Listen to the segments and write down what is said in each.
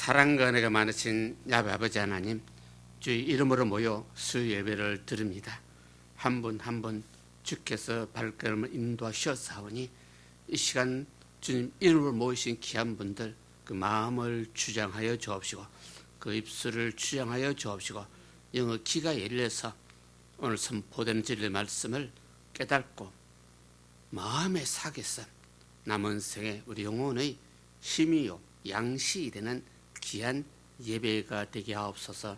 사랑과 은혜가 많으신 야베 아버지 하나님, 주의 이름으로 모여 수 예배를 드립니다. 한 분 한 분 주께서 발걸음을 인도하셨사오니 이 시간 주님 이름으로 모이신 귀한 분들 그 마음을 주장하여 주옵시고 그 입술을 주장하여 주옵시고 영의 귀가 열려서 오늘 선포되는 진리의 말씀을 깨닫고 마음의 sak에서 남은 생에 우리 영혼의 힘이요 양식이 되는 귀한 예배가 되게 하옵소서.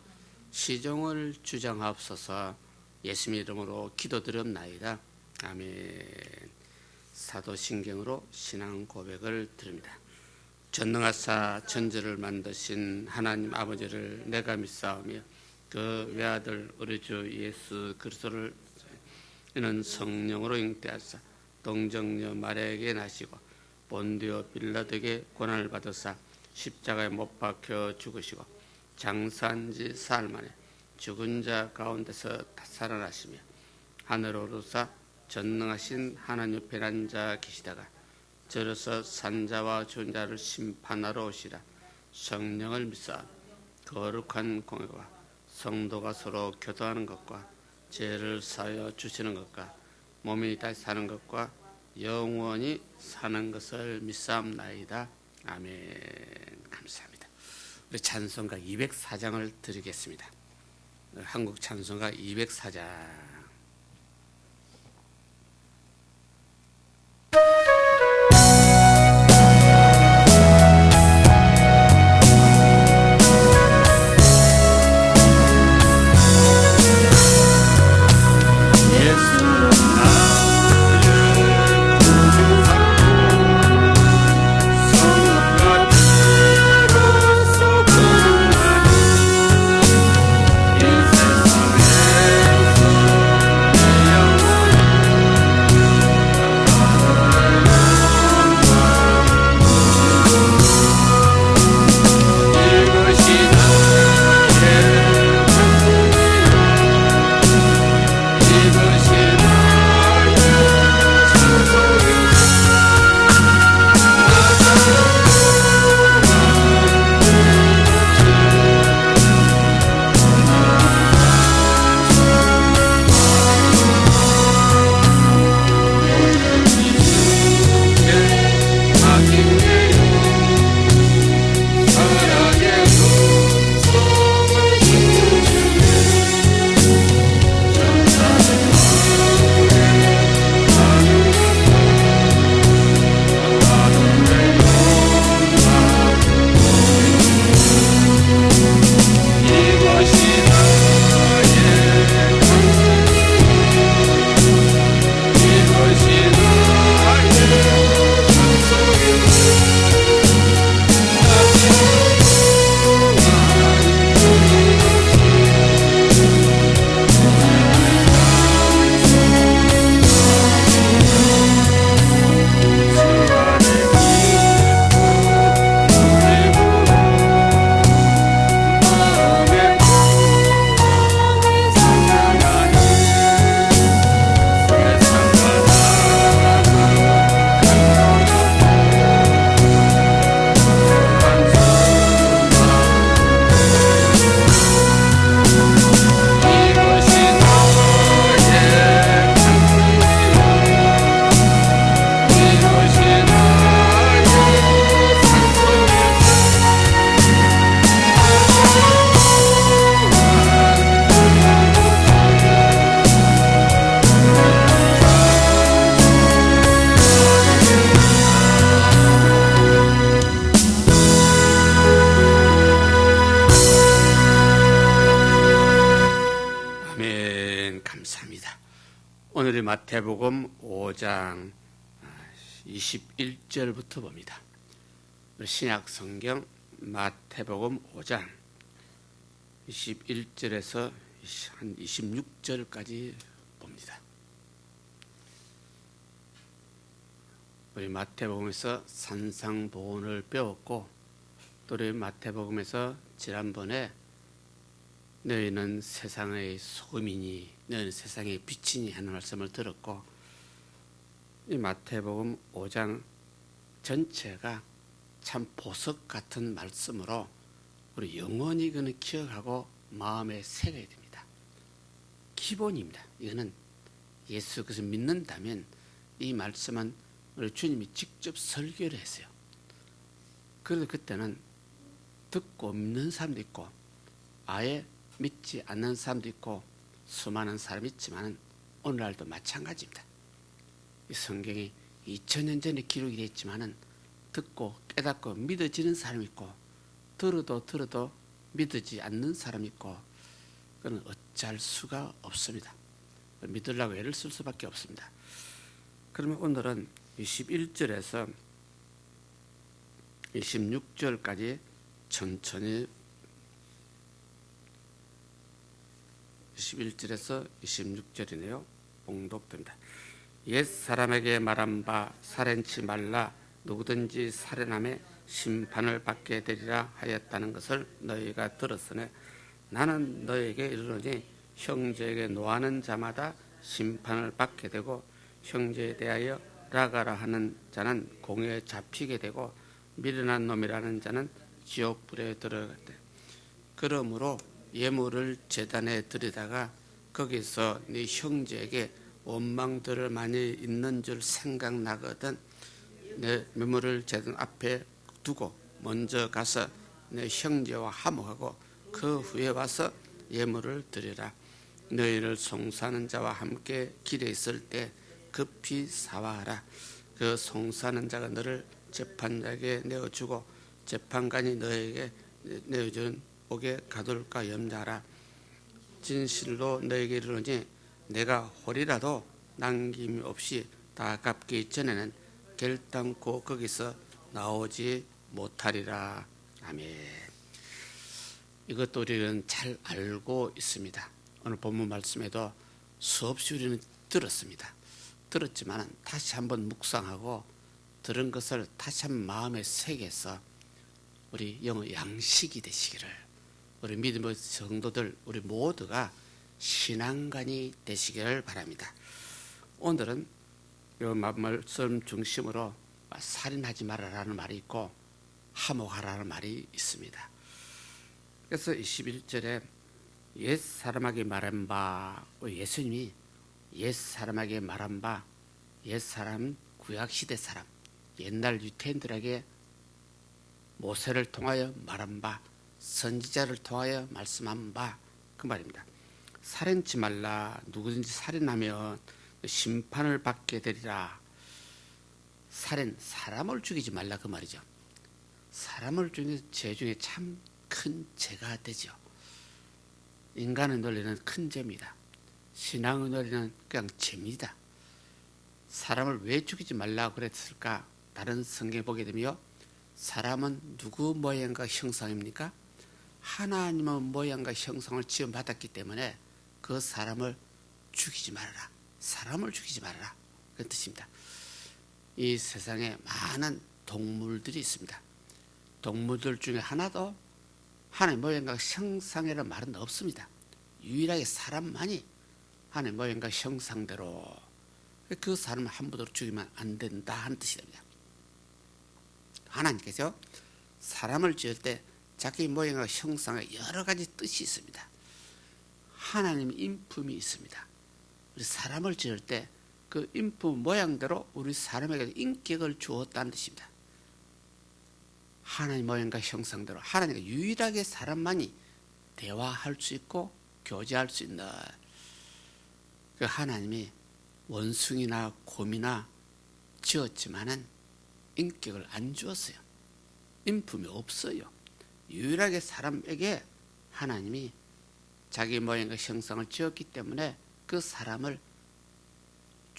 시종을 주장하옵소서. 예수님 이름으로 기도드렸나이다. 아멘. 사도신경으로 신앙 고백을 드립니다. 전능하사 천지를 만드신 하나님 아버지를 내가 믿사오며 그 외아들 우리 주 예수 그리스도를 이는 성령으로 잉태하사 동정녀 마리아에게 나시고 본디오 빌라도에게 고난을 받으사 십자가에 못 박혀 죽으시고 장사한 지 사흘 만에 죽은 자 가운데서 살아나시며 하늘로 오르사 전능하신 하나님 옆에 앉아 계시다가 저로서 산자와 죽은 자를 심판하러 오시라. 성령을 믿사 거룩한 공회와 성도가 서로 교도하는 것과 죄를 사하여 주시는 것과 몸이 다시 사는 것과 영원히 사는 것을 믿사옵나이다. 아멘. 감사합니다. 우리 찬송가 204장을 드리겠습니다. 한국 찬송가 204장. 오늘의 마태복음 5장 21절부터 봅니다. 신약 성경 마태복음 5장 21절에서 한 26절까지 봅니다. 우리 마태복음에서 산상보훈을 배웠고 또 우리 마태복음에서 지난번에 너희는 세상의 소금이니 너희는 세상의 빛이니 하는 말씀을 들었고 이 마태복음 5장 전체가 참 보석 같은 말씀으로 우리 영원히 이거는 기억하고 마음에 새겨야 됩니다. 기본입니다. 이거는 예수 그리스도 믿는다면 이 말씀은 우리 주님이 직접 설교를 했어요. 그래도 그때는 듣고 믿는 사람도 있고 아예 믿지 않는 사람도 있고 수많은 사람이 있지만 오늘날도 마찬가지입니다. 이 성경이 2000년 전에 기록이 되어 있지만 듣고 깨닫고 믿어지는 사람이 있고 들어도 믿어지지 않는 사람이 있고 그건 어찌할 수가 없습니다. 믿으려고 애를 쓸 수밖에 없습니다. 그러면 오늘은 21절에서 26절까지 천천히 21절에서 26절이네요. 봉독됩니다. 옛 사람에게 말한 바 살인치 말라 누구든지 살인함에 심판을 받게 되리라 하였다는 것을 너희가 들었으니 나는 너희에게 이르노니 형제에게 노하는 자마다 심판을 받게 되고 형제에 대하여 라가라 하는 자는 공에 잡히게 되고 미련한 놈이라는 자는 지옥불에 들어가되 그러므로 예물을 제단에 드리다가 거기서 네 형제에게 원망들을 많이 있는 줄 생각나거든 내 예물을 제단 앞에 두고 먼저 가서 내 형제와 화목하고 그 후에 와서 예물을 드리라. 너희를 송사하는 자와 함께 길에 있을 때 급히 사와하라. 그 송사하는 자가 너를 재판장에게 내어주고 재판관이 너에게 내어준 옥에 가둘까 염려하라. 진실로 너에게 이르노니 내가 홀이라도 남김 없이 다 갚기 전에는 결단코 거기서 나오지 못하리라. 아멘. 이것도 우리는 잘 알고 있습니다. 오늘 본문 말씀에도 수없이 우리는 들었지만 다시 한번 묵상하고 들은 것을 다시 한번 마음에 새겨서 우리 영의 양식이 되시기를 우리 믿음의 성도들 우리 모두가 신앙관이 되시기를 바랍니다. 오늘은 이 말씀 중심으로 살인하지 말아라는 말이 있고 화목하라는 말이 있습니다. 그래서 21절에 옛 사람에게 말한 바 예수님이 옛 사람에게 말한 바 옛 사람 구약시대 사람 옛날 유태인들에게 모세를 통하여 말한 바 선지자를 통하여 말씀한 바 그 말입니다. 살인치 말라 누구든지 살인하면 심판을 받게 되리라. 살인 사람을 죽이지 말라 그 말이죠. 사람을 죽이는 죄 중에 참 큰 죄가 되죠. 인간의 논리는 큰 죄입니다. 신앙의 논리는 그냥 죄입니다. 사람을 왜 죽이지 말라고 그랬을까? 다른 성경에 보게 되면 사람은 누구 모양과 형상입니까? 하나님의 모양과 형상을 지음받았기 때문에 그 사람을 죽이지 말아라. 사람을 죽이지 말아라. 그런 뜻입니다. 이 세상에 많은 동물들이 있습니다. 동물들 중에 하나도 하나님 모양과 형상이라는 말은 없습니다. 유일하게 사람만이 하나님 모양과 형상대로 그 사람을 함부로 죽이면 안 된다 하는 뜻이 됩니다. 하나님께서 사람을 지을 때 자기 모양과 형상에 여러 가지 뜻이 있습니다. 하나님의 인품이 있습니다. 우리 사람을 지을 때 그 인품 모양대로 우리 사람에게 인격을 주었다는 뜻입니다. 하나님 모양과 형상대로 하나님과 유일하게 사람만이 대화할 수 있고 교제할 수 있는 그 하나님이 원숭이나 곰이나 지었지만은 인격을 안 주었어요. 인품이 없어요. 유일하게 사람에게 하나님이 자기 모양과 형상을 지었기 때문에 그 사람을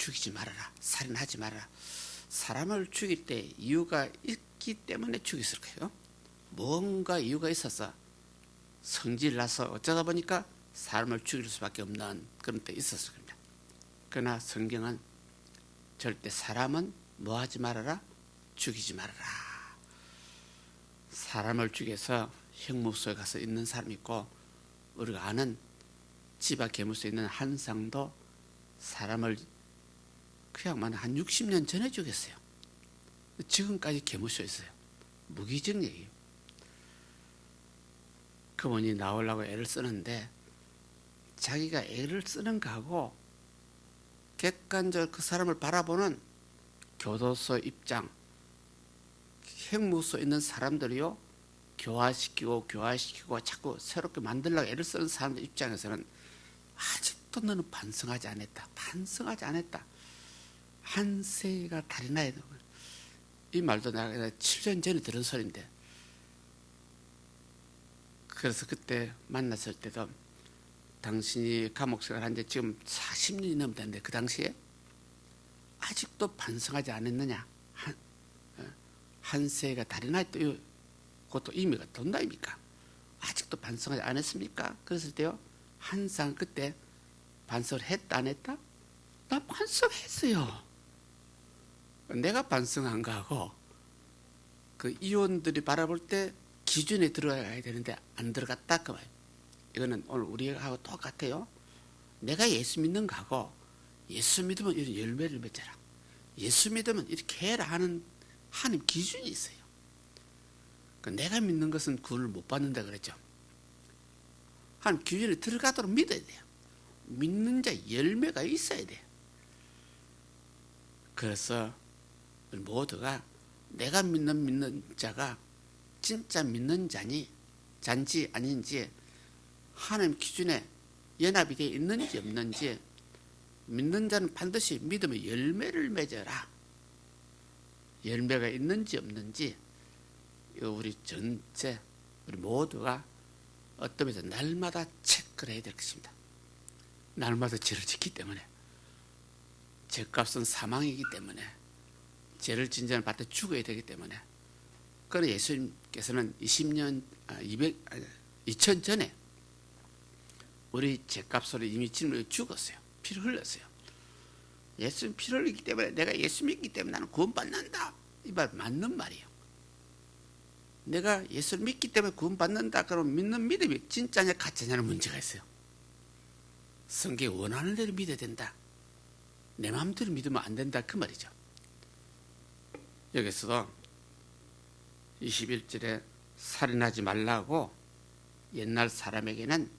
죽이지 말아라. 살인하지 말아라. 사람을 죽일 때 이유가 있기 때문에 죽였을 거예요. 뭔가 이유가 있어서 성질 나서 어쩌다 보니까 사람을 죽일 수밖에 없는 그런 때 있었을 겁니다. 그러나 성경은 절대 사람은 뭐하지 말아라? 죽이지 말아라. 사람을 죽여서 형무소에 가서 있는 사람이 있고 우리가 아는 지바 계무소에 있는 한상도 사람을 그야말로 한 60년 전에 죽였어요. 지금까지 계무소에 있어요. 무기징역이에요. 그분이 나오려고 애를 쓰는데 자기가 애를 쓰는 거하고 객관적으로 그 사람을 바라보는 교도소 입장, 형무소에 있는 사람들이요 교화시키고 자꾸 새롭게 만들려고 애를 쓰는 사람들 입장에서는 아직도 너는 반성하지 않았다. 한세가 달이 나야 돼. 이 말도 내가 7년 전에 들은 소리인데, 그래서 그때 만났을 때도 당신이 감옥 생활한 지 지금 40년이 넘었는데 그 당시에 아직도 반성하지 않았느냐. 한세가 달이 나야 돼. 그것도 의미가 돈다입니까? 아직도 반성하지 않았습니까? 그랬을 때요, 항상 그때 반성을 했다 안 했다? 나 반성했어요. 내가 반성한 거하고 그 이혼들이 바라볼 때 기준에 들어가야 되는데 안 들어갔다 그 말. 이거는 오늘 우리하고 똑같아요. 내가 예수 믿는 거하고 예수 믿으면 이런 열매를 맺어라, 예수 믿으면 이렇게 해라 하는 하나님 기준이 있어요. 내가 믿는 것은 구원을 못 받는다 그랬죠. 하나님 기준에 들어가도록 믿어야 돼요. 믿는 자 열매가 있어야 돼요. 그래서 모두가 내가 믿는 자가 진짜 믿는 잔지 아닌지, 하나님 기준에 연합이 되어 있는지 없는지, 믿는 자는 반드시 믿음의 열매를 맺어라. 열매가 있는지 없는지 우리 전체 우리 모두가 어떤 면에서 날마다 체크를 해야 될 것입니다. 날마다 죄를 짓기 때문에, 죄값은 사망이기 때문에, 죄를 진 자는 받아 죽어야 되기 때문에, 그러나 예수님께서는 2000 전에 우리 죄값으로 이미 진으로 죽었어요. 피를 흘렸어요. 예수님 피를 흘리기 때문에, 내가 예수 믿기 때문에 나는 구원받는다, 이 말 맞는 말이에요. 내가 예수를 믿기 때문에 구원받는다 그러면 믿는 믿음이 진짜냐 가짜냐는 문제가 있어요. 성경이 원하는 대로 믿어야 된다, 내 마음대로 믿으면 안 된다 그 말이죠. 여기서도 21절에 살인하지 말라고 옛날 사람에게는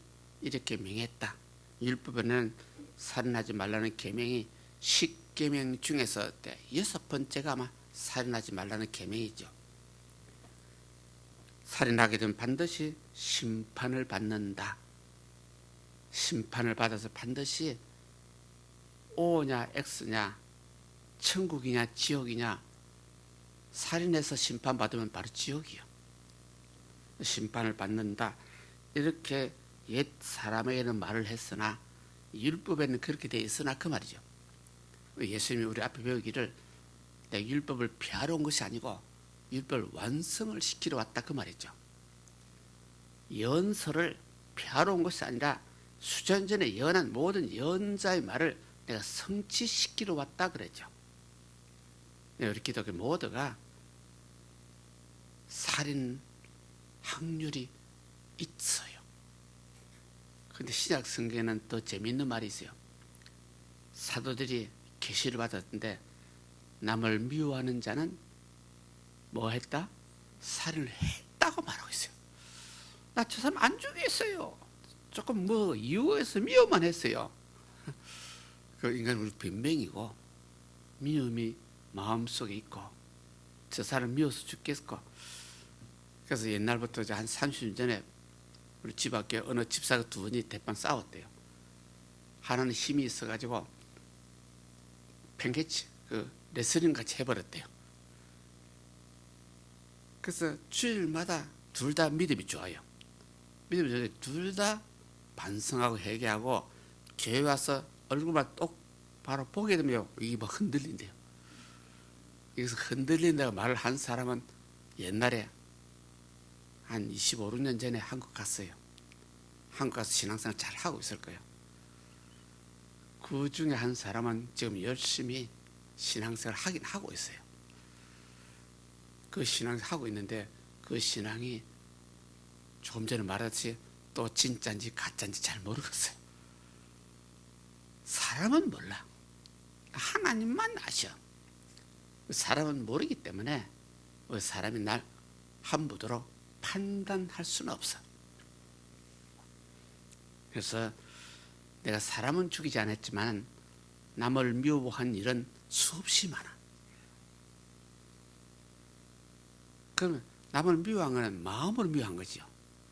이렇게 명했다. 율법에는 살인하지 말라는 계명이 10계명 중에서 6번째가 아마 살인하지 말라는 계명이죠. 살인하게 되면 반드시 심판을 받는다. 심판을 받아서 반드시 O냐 X냐, 천국이냐 지옥이냐, 살인해서 심판받으면 바로 지옥이요. 심판을 받는다, 이렇게 옛 사람에게는 말을 했으나 율법에는 그렇게 되어 있으나 그 말이죠. 예수님이 우리 앞에 배우기를 내가 율법을 폐하러 온 것이 아니고 율법을 완성을 시키러 왔다 그 말이죠. 연설을 폐하러 온 것이 아니라 수천 전에 예언한 모든 예언자의 말을 내가 성취시키러 왔다 그랬죠. 우리 기독교 모두가 살인 확률이 있어요. 그런데 신약 성경에는 더 재미있는 말이 있어요. 사도들이 계시를 받았는데 남을 미워하는 자는 뭐 했다? 살인을 했다고 말하고 있어요. 나 저 사람 안 죽였어요. 조금 뭐 이유에서 미워만 했어요. 그 인간은 우리 변명이고, 미움이 마음속에 있고, 저 사람 미워서 죽겠고. 그래서 옛날부터 한 30년 전에 우리 집 앞에 어느 집사가 두 분이 대판 싸웠대요. 하나는 힘이 있어가지고 팽개치 레슬링 같이 해버렸대요. 그래서 주일마다 둘 다 믿음이 좋아요. 믿음이 좋아요. 둘 다 반성하고 회개하고 교회 와서 얼굴만 똑바로 보게 되면 이게 막 흔들린대요. 여기서 흔들린다고 말을 한 사람은 옛날에 한 25, 6년 전에 한국 갔어요. 한국 가서 신앙생활 잘 하고 있을 거예요. 그 중에 한 사람은 지금 열심히 신앙생활 하긴 하고 있어요. 그 신앙생활 하고 있는데 그 신앙이 조금 전에 말했듯이 또 진짜인지 가짜인지 잘 모르겠어요. 사람은 몰라. 하나님만 아셔. 사람은 모르기 때문에 사람이 날 함부로 판단할 수는 없어. 그래서 내가 사람은 죽이지 않았지만 남을 미워한 일은 수없이 많아. 그러면 남을 미워한 것은 마음으로 미워한 거죠.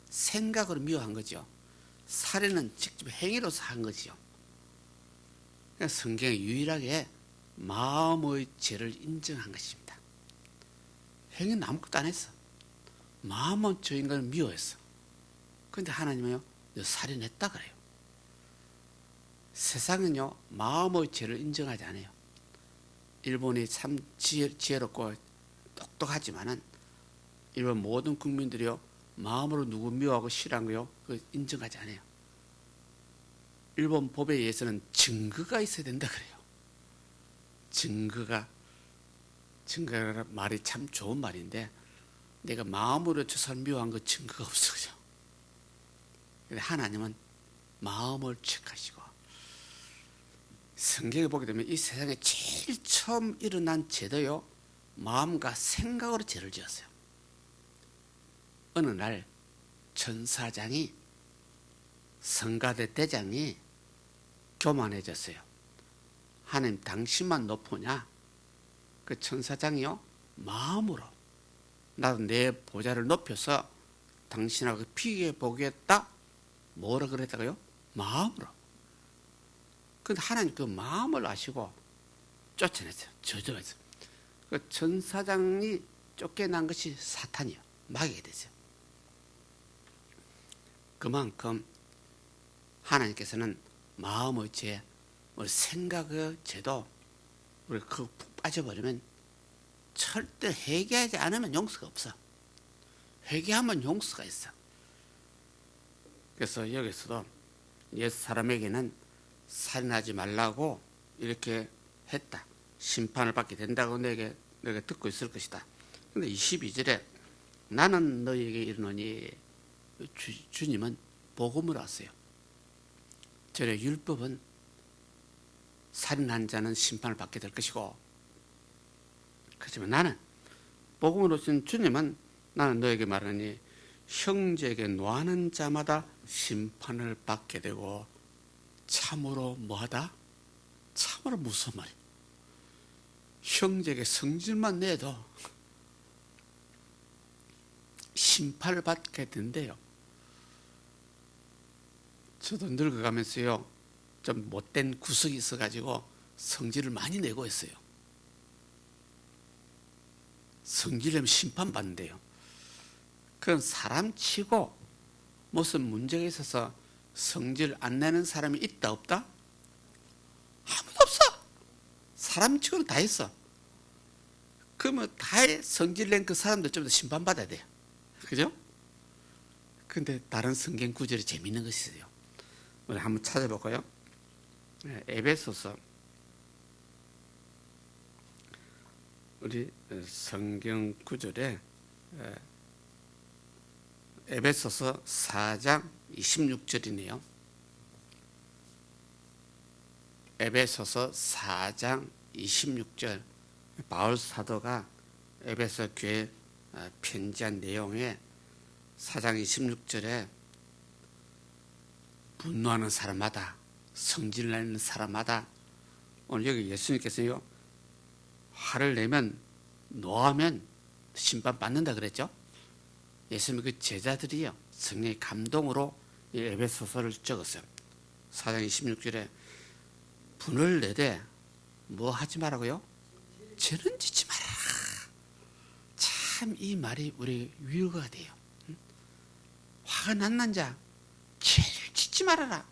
생각으로 미워한 거죠. 살인은 직접 행위로서 한 거죠. 그러니까 성경이 유일하게 마음의 죄를 인정한 것입니다. 행위는 아무것도 안 했어. 마음은 저 인간을 미워했어. 그런데 하나님은요, 너 살인했다 그래요. 세상은요, 마음의 죄를 인정하지 않아요. 일본이 참 지혜롭고 똑똑하지만은 일본 모든 국민들이요, 마음으로 누구 미워하고 싫어한 거요, 그 인정하지 않아요. 일본 법에 의해서는 증거가 있어야 된다 그래요. 증거가 말이 참 좋은 말인데, 내가 마음으로 저 사람 미워한 거 증거가 없어, 그죠? 근데 하나님은 마음을 체크하시고, 성경에 보게 되면 이 세상에 제일 처음 일어난 죄도요, 마음과 생각으로 죄를 지었어요. 어느 날 천사장이, 성가대 대장이 교만해졌어요. 하나님 당신만 높으냐? 그 천사장이요, 마음으로 나도 내 보좌를 높여서 당신하고 비교해 보겠다. 뭐라 그랬다고요? 마음으로. 근데 하나님 그 마음을 아시고 쫓아냈어요. 저주했어요. 그 천사장이 쫓겨난 것이 사탄이요, 마귀가 됐어요. 그만큼 하나님께서는 마음의 죄, 우리 생각의 죄도 우리 푹 빠져버리면 절대 회개하지 않으면 용서가 없어. 회개하면 용서가 있어. 그래서 여기서도 옛 사람에게는 살인하지 말라고 이렇게 했다. 심판을 받게 된다고 내가 듣고 있을 것이다. 그런데 22절에 나는 너희에게 이르노니, 주님은 복음을 하세요. 저의 율법은 살인한 자는 심판을 받게 될 것이고, 그렇지만 나는 복음으로 오신 주님은 나는 너에게 말하니 형제에게 노하는 자마다 심판을 받게 되고, 참으로 뭐하다? 참으로 무서운 말이야. 형제에게 성질만 내도 심판을 받게 된대요. 저도 늙어가면서요, 좀 못된 구석이 있어가지고 성질을 많이 내고 있어요. 성질내면 심판받는데요. 그건 사람 치고 무슨 문제가 있어서 성질 안 내는 사람이 있다 없다? 아무도 없어. 사람 치고는 다 있어. 그러면 다 성질 낸 그 사람들 좀 더 심판받아야 돼요. 그죠? 근데 다른 성경 구절이 재밌는 것이 있어요. 우리 한번 찾아볼까요? 에베소서, 우리 성경 구절에 에베소서 4장 26절이네요. 에베소서 4장 26절, 바울 사도가 에베소 교회 편지한 내용에 4장 26절에 분노하는 사람마다, 성질내는 사람마다, 오늘 여기 예수님께서요, 화를 내면, 노하면 심판받는다 그랬죠. 예수님 그 제자들이요, 성령의 감동으로 이 에베소서를 적었어요. 4장 26절에 분을 내되 뭐 하지 말라고요? 죄는 짓지 마라. 참 이 말이 우리 위로가 돼요. 화가 난 자, 죄를 짓지 말아라.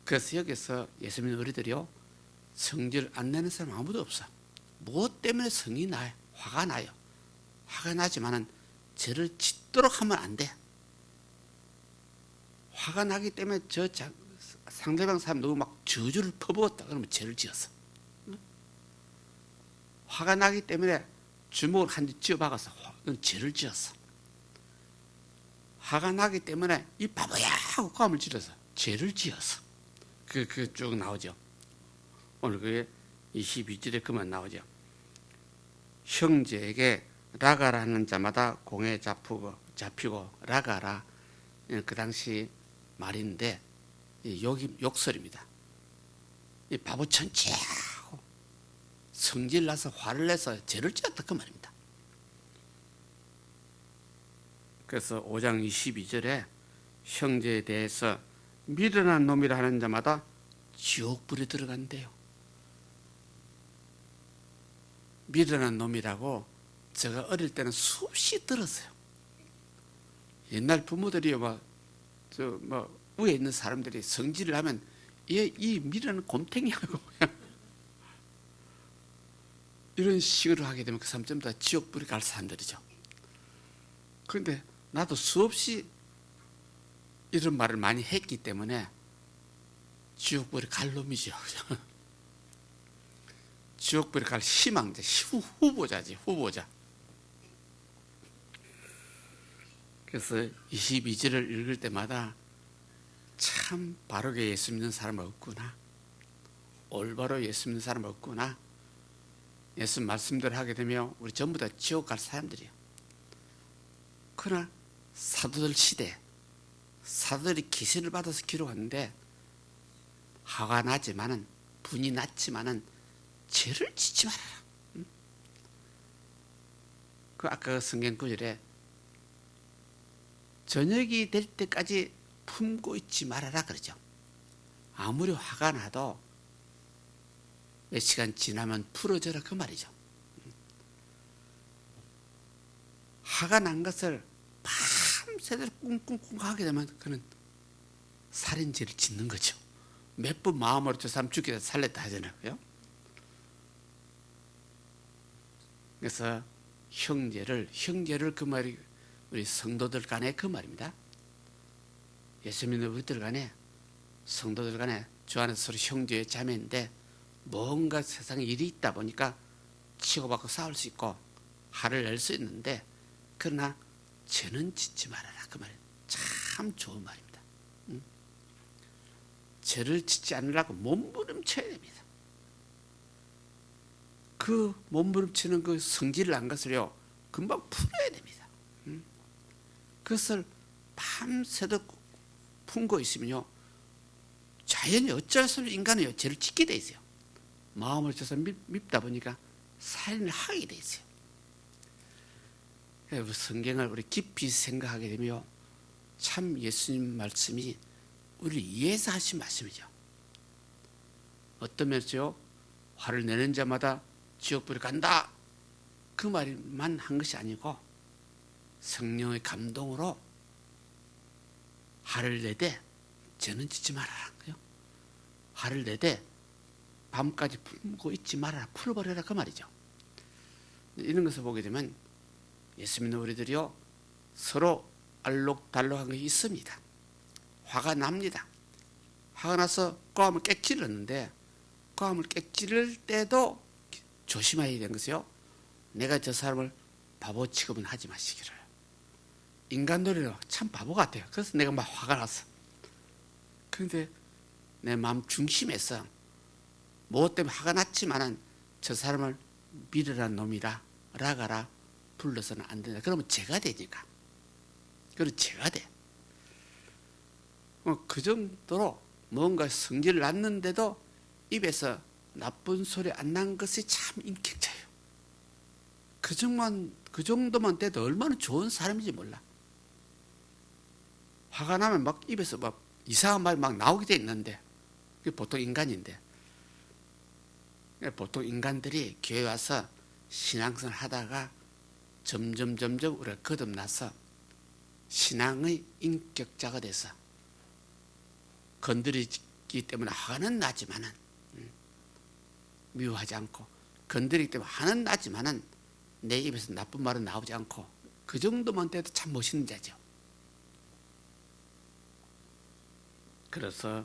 그래서 여기서 예수 믿는 우리들이요, 성질 안 내는 사람 아무도 없어. 무엇 때문에 성이 나요? 화가 나요. 화가 나지만은 죄를 짓도록 하면 안 돼. 화가 나기 때문에 상대방 사람 누구 막 저주를 퍼부었다 그러면 죄를 지었어. 화가 나기 때문에 주먹을 한 대 쥐어박아서 죄를 지었어. 화가 나기 때문에 이 바보야 하고 고함을 지르서 죄를 지었어. 그 쭉 나오죠. 오늘 그게 22절에 그만 나오죠. 형제에게 라가라는 자마다 공에 잡히고 라가라, 그 당시 말인데 욕설입니다. 이 바보 천치하고 성질 나서 화를 내서 죄를 지었다 그 말입니다. 그래서 5장 22절에 형제에 대해서 미련한 놈이라 하는 자마다 지옥불에 들어간대요. 미련한 놈이라고 제가 어릴 때는 수없이 들었어요. 옛날 부모들이 위에 있는 사람들이 성질을 하면 이 미련한 곰탱이하고 이런 식으로 하게 되면 그 사람 전부 다 지옥불에 갈 사람들이죠. 그런데 나도 수없이 이런 말을 많이 했기 때문에 지옥불에 갈 놈이죠. 지옥불에 갈 희망자, 후보자지, 후보자. 그래서 22절을 읽을 때마다 참 바르게 예수 믿는 사람 없구나, 올바로 예수 믿는 사람 없구나, 예수 말씀대로 하게 되면 우리 전부 다 지옥 갈 사람들이에요. 그러나 사도들 시대, 사도들이 계시를 받아서 기록하는데 화가 나지만은, 분이 났지만은 죄를 짓지 말아라. 그 아까 성경 구절에 저녁이 될 때까지 품고 있지 말아라 그러죠. 아무리 화가 나도 몇 시간 지나면 풀어져라 그 말이죠. 화가 난 것을 밤새도록 꿍꿍꿍 하게 되면 그는 살인죄를 짓는 거죠. 몇 번 마음으로 저 사람 죽이다 살렸다 하잖아요. 그래서 형제를 그 말이 우리 성도들 간에 그 말입니다. 예수 믿는 우리들 간에, 성도들 간에 주 안에서 서로 형제 자매인데 뭔가 세상에 일이 있다 보니까 치고받고 싸울 수 있고 화를 낼 수 있는데, 그러나 죄는 짓지 말아라 그 말, 참 좋은 말입니다. 죄를 짓지 않으려고 몸부림쳐야 됩니다. 그 몸부림치는 그 성질을 난 것을요 금방 풀어야 됩니다. 그것을 밤새도록 품고 있으면요 자연히 어쩔 수 없이 인간은 죄를 짓게 돼 있어요. 마음을 쳐서 밉다 보니까 살인을 하게 돼 있어요. 성경을 우리 깊이 생각하게 되면 참 예수님 말씀이 우리를 위해서 하신 말씀이죠. 어떤 면에서요 화를 내는 자마다 지옥불에 간다 그 말만 한 것이 아니고 성령의 감동으로 화를 내되 죄는 짓지 말아라. 화를 내되 밤까지 품고 있지 말아라. 풀어버려라 그 말이죠. 이런 것을 보게 되면 예수 믿는 우리들이요 서로 알록달록한 것이 있습니다. 화가 납니다. 화가 나서 곶감을 깨찔렀는데 곶감을 깨찔을 때도 조심해야 되는 것이요, 내가 저 사람을 바보 취급은 하지 마시기를. 인간들은 참 바보 같아요. 그래서 내가 막 화가 났어. 그런데 내 마음 중심에서 무엇 때문에 화가 났지만은 저 사람을 미련한 놈이라 라가라 불러서는 안 된다. 그러면 죄가 되니까. 그럼 죄가 돼. 그 정도로 뭔가 성질을 났는데도 입에서 나쁜 소리 안 난 것이 참 인격자예요. 그 정도만 돼도 얼마나 좋은 사람인지 몰라. 화가 나면 막 입에서 막 이상한 말 막 나오게 돼 있는데, 그게 보통 인간인데, 보통 인간들이 교회 와서 신앙생활 하다가 점점 우리가 거듭나서 신앙의 인격자가 돼서 건드리기 때문에 화는 나지만은 미워하지 않고, 건드리기 때문에 화는 나지만은 내 입에서 나쁜 말은 나오지 않고, 그 정도만 돼도 참 멋있는 자죠. 그래서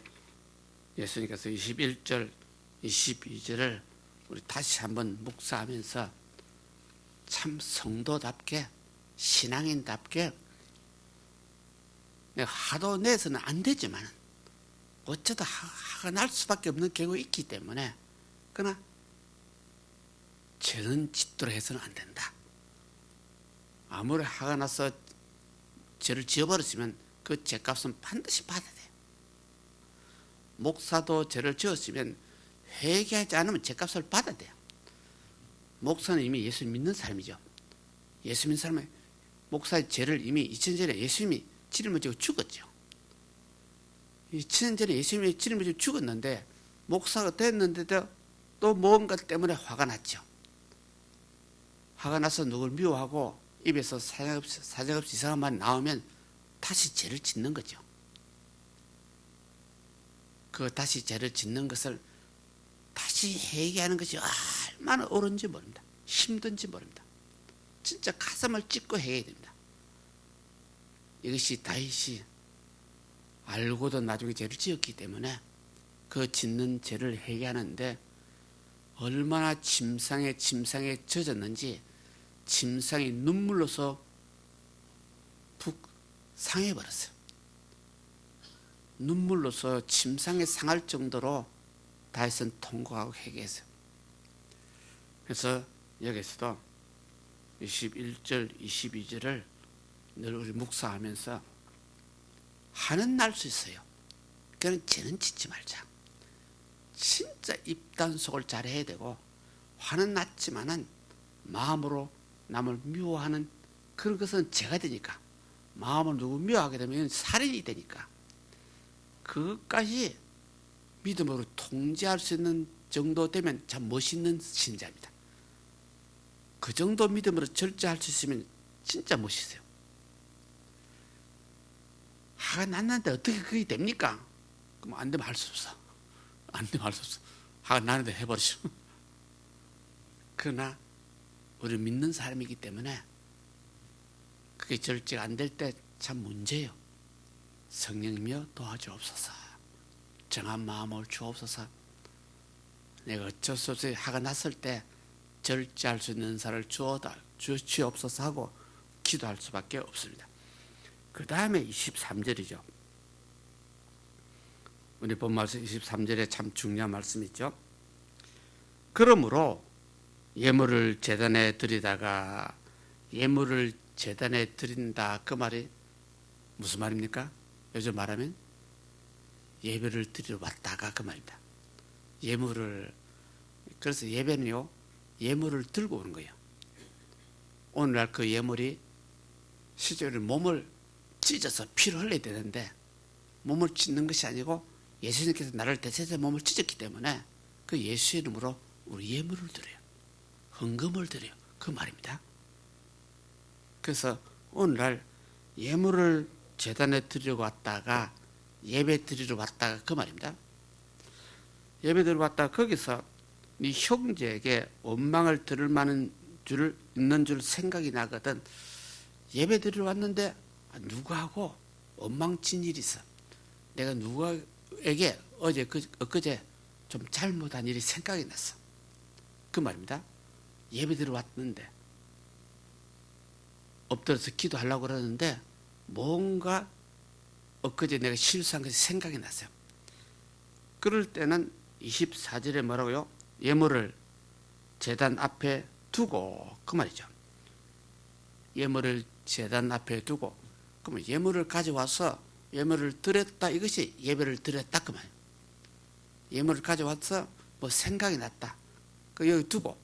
예수님께서 21절, 22절을 우리 다시 한번 묵상하면서 참 성도답게, 신앙인답게, 내가 화도 내서는 안 되지만 어쩌다 화가 날 수밖에 없는 경우가 있기 때문에, 그러나 죄는 짓도록 해서는 안 된다. 아무리 화가 나서 죄를 지어버렸으면 그 죄값은 반드시 받아야 돼요. 목사도 죄를 지었으면 회개하지 않으면 죄값을 받아야 돼요. 목사는 이미 예수 믿는 사람이죠. 예수 믿는 사람은 목사의 죄를 이미 2000년 전에 예수님이 찌름을 지고 죽었죠. 2000년 전에 예수님이 찌름을 지고 죽었는데 목사가 됐는데도 또 뭔가 때문에 화가 났죠. 화가 나서 누굴 미워하고 입에서 사정없이 이상한 말 나오면 다시 죄를 짓는 거죠. 그 다시 죄를 짓는 것을 다시 회개하는 것이 얼마나 옳은지 모릅니다. 힘든지 모릅니다. 진짜 가슴을 찢고 회개해야 됩니다. 이것이 다윗이 알고도 나중에 죄를 지었기 때문에 그 짓는 죄를 회개하는데 얼마나 침상에 젖었는지 침상이 눈물로서 푹 상해버렸어요. 눈물로서 침상에 상할 정도로 다윗은 통곡하고 회개했어요. 그래서 여기서도 21절, 22절을 늘 우리 묵상하면서 화는 날 수 있어요. 그러니까 죄는 짓지 말자. 진짜 입단속을 잘해야 되고 화는 났지만은 마음으로 남을 미워하는 그런 것은 죄가 되니까 마음을 누구 미워하게 되면 살인이 되니까 그것까지 믿음으로 통제할 수 있는 정도 되면 참 멋있는 신자입니다. 그 정도 믿음으로 절제할 수 있으면 진짜 멋있어요. 화가 났는데 어떻게 그게 됩니까? 그럼 안 되면 할 수 없어. 안 되면 할 수 없어. 화가 나는데 해버리죠. 그러나 우리 믿는 사람이기 때문에 그게 절제가 안 될 때 참 문제예요. 성령이며 도와주옵소서. 정한 마음을 주옵소서. 내가 어쩔 수 없이 화가 났을 때 절제할 수 있는 은사를 주옵소서 하고 기도할 수밖에 없습니다. 그 다음에 23절이죠. 우리 본 말씀 23절에 참 중요한 말씀이 있죠. 그러므로 예물을 제단에 드리다가 예물을 제단에 드린다, 그 말이 무슨 말입니까? 요즘 말하면 예배를 드리러 왔다가 그 말입니다. 예물을, 그래서 예배는요 예물을 들고 오는 거예요. 오늘날 그 예물이 실제로 몸을 찢어서 피를 흘려야 되는데 몸을 찢는 것이 아니고 예수님께서 나를 대체해서 몸을 찢었기 때문에 그 예수의 이름으로 우리 예물을 드려요. 헌금을 드려요. 그 말입니다. 그래서 오늘날 예물을 제단에 드리러 왔다가 예배 드리러 왔다가 그 말입니다. 예배 드리러 왔다가 거기서 네 형제에게 원망을 들을 만한 줄 있는 줄 생각이 나거든. 예배 드리러 왔는데 누구하고 원망친 일이 있어. 내가 누구에게 어제 엊그제 좀 잘못한 일이 생각이 났어. 그 말입니다. 예배 드리러 왔는데 엎드려서 기도하려고 그러는데 뭔가 엊그제 내가 실수한 것이 생각이 났어요. 그럴 때는 24절에 뭐라고요? 예물을 제단 앞에 두고, 그 말이죠. 예물을 제단 앞에 두고, 그러면 예물을 가져와서 예물을 드렸다, 이것이 예배를 드렸다 그 말이에요. 예물을 가져와서 뭐 생각이 났다, 그 여기 두고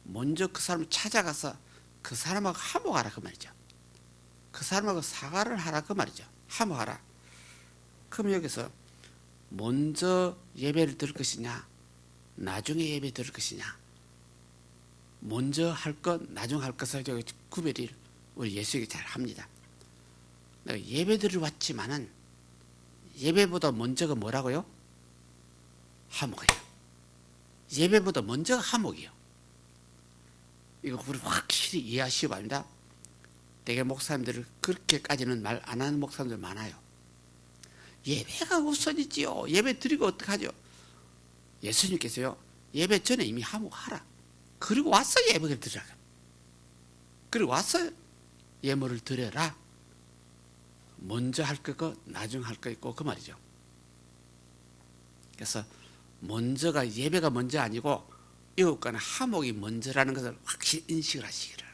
먼저 그 사람을 찾아가서 그 사람하고 화목하라 그 말이죠. 그 사람하고 사과를 하라 그 말이죠. 화목하라. 그럼 여기서 먼저 예배를 드릴 것이냐, 나중에 예배 드릴 것이냐, 먼저 할 것, 나중에 할 것을 구별을 우리 예수에게 잘 합니다. 내가 예배 드리러 왔지만은 예배보다 먼저가 뭐라고요? 화목이에요. 예배보다 먼저가 화목이에요. 이거 우리 확실히 이해하시기 바랍니다. 대개 목사님들은 그렇게까지는 말 안 하는 목사님들 많아요. 예배가 우선이지요. 예배 드리고 어떡하죠? 예수님께서요, 예배 전에 이미 화목하라. 그리고 와서 예배를 드리라. 그리고 와서 예물을 드려라. 먼저 할 거 있고 나중 할 거 있고 그 말이죠. 그래서 먼저가 예배가 먼저 아니고 이것과는 화목이 먼저라는 것을 확실히 인식을 하시기를.